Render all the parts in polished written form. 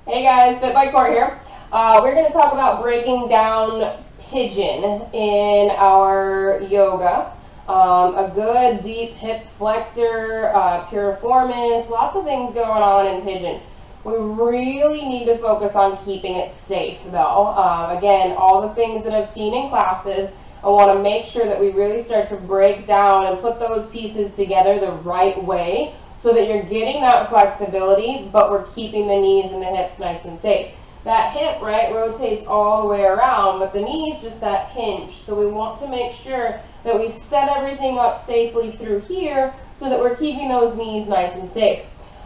Hey guys, FitByCourt here. We're going to talk about breaking down pigeon in our yoga. A good deep hip flexor, piriformis, lots of things going on in pigeon. We really need to focus on keeping it safe though. Again, all the things that I've seen in classes, I want to make sure that we really start to break down and put those pieces together the right way, so that you're getting that flexibility, but we're keeping the knees and the hips nice and safe. That hip, right, rotates all the way around, but the knee is just that hinge. So we want to make sure that we set everything up safely through here so that we're keeping those knees nice and safe.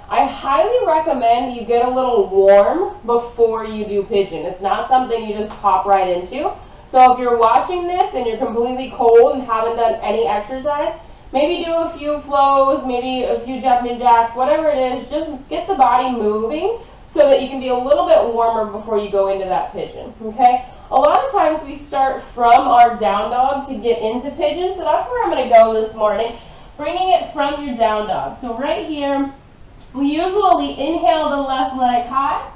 I highly recommend you get a little warm before you do pigeon. It's not something you just pop right into. So if you're watching this and you're completely cold and haven't done any exercise, maybe do a few flows, maybe a few jumping jacks, whatever it is, just get the body moving so that you can be a little bit warmer before you go into that pigeon, okay? A lot of times we start from our down dog to get into pigeon, so that's where I'm gonna go this morning, bringing it from your down dog. So right here, we usually inhale the left leg high,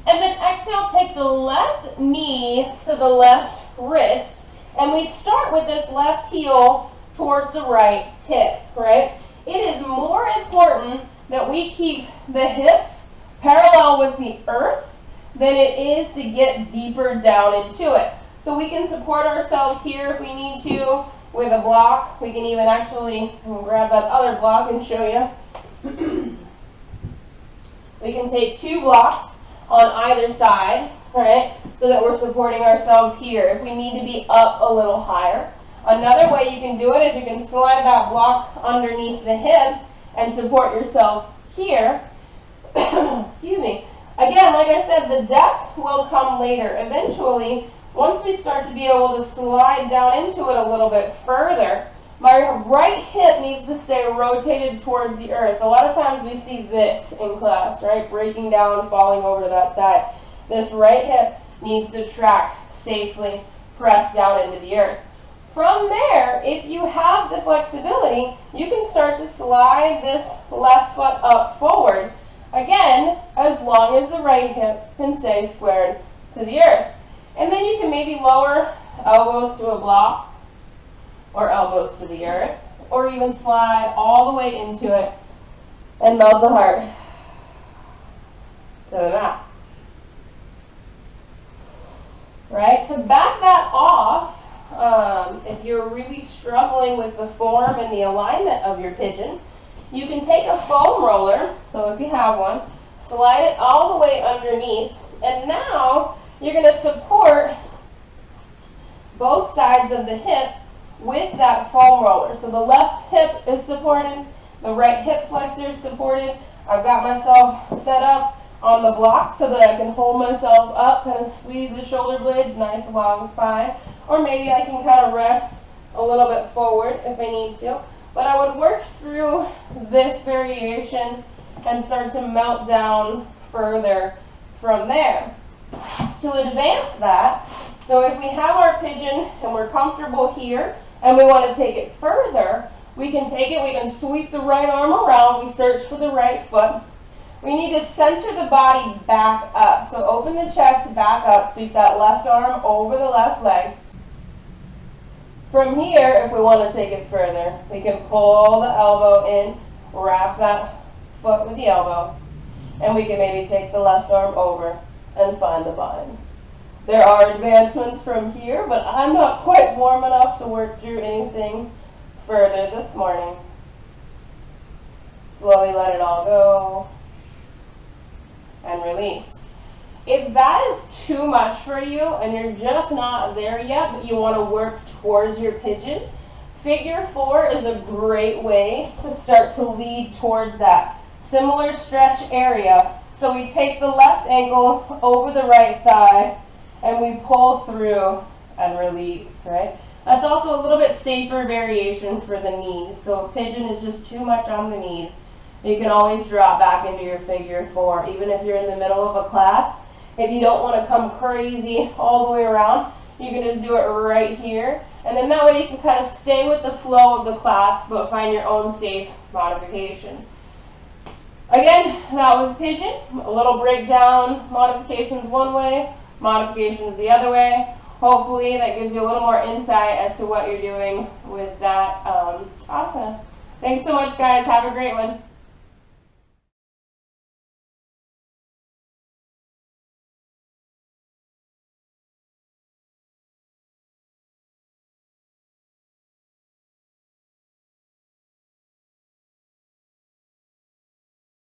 and then exhale, take the left knee to the left wrist, and we start with this left heel towards the right hip, right? It is more important that we keep the hips parallel with the earth than it is to get deeper down into it. So we can support ourselves here if we need to with a block. We can even actually grab that other block and show you. We can take 2 blocks on either side, right? So that we're supporting ourselves here if we need to be up a little higher. Another way you can do it is you can slide that block underneath the hip and support yourself here. Excuse me. Again, like I said, the depth will come later. Eventually, once we start to be able to slide down into it a little bit further, my right hip needs to stay rotated towards the earth. A lot of times we see this in class, right? Breaking down, falling over to that side. This right hip needs to track safely, press down into the earth. From there, if you have the flexibility, you can start to slide this left foot up forward. Again, as long as the right hip can stay squared to the earth. And then you can maybe lower elbows to a block or elbows to the earth, or even slide all the way into it and melt the heart to the mat. Right? To back that off, if you're really struggling with the form and the alignment of your pigeon, you can take a foam roller, so if you have one, slide it all the way underneath, and now you're going to support both sides of the hip with that foam roller. So the left hip is supported, the right hip flexor is supported. I've got myself set up on the block so that I can hold myself up, kind of squeeze the shoulder blades, nice long spine. Or maybe I can kind of rest a little bit forward if I need to. But I would work through this variation and start to melt down further from there. To advance that, so if we have our pigeon and we're comfortable here and we want to take it further, we can take it, we can sweep the right arm around, we search for the right foot. We need to center the body back up. So open the chest back up, sweep that left arm over the left leg. From here, if we want to take it further, we can pull the elbow in, wrap that foot with the elbow, and we can maybe take the left arm over and find the bind. There are advancements from here, but I'm not quite warm enough to work through anything further this morning. Slowly let it all go and release. If that is too much for you and you're just not there yet, but you want to work towards your pigeon, figure 4 is a great way to start to lead towards that similar stretch area. So we take the left ankle over the right thigh and we pull through and release, right? That's also a little bit safer variation for the knees. So if pigeon is just too much on the knees, you can always drop back into your figure 4, even if you're in the middle of a class. If you don't want to come crazy all the way around, you can just do it right here. And then that way you can kind of stay with the flow of the class, but find your own safe modification. Again, that was Pigeon. A little breakdown, modifications one way, modifications the other way. Hopefully that gives you a little more insight as to what you're doing with that asana. Thanks so much, guys. Have a great one.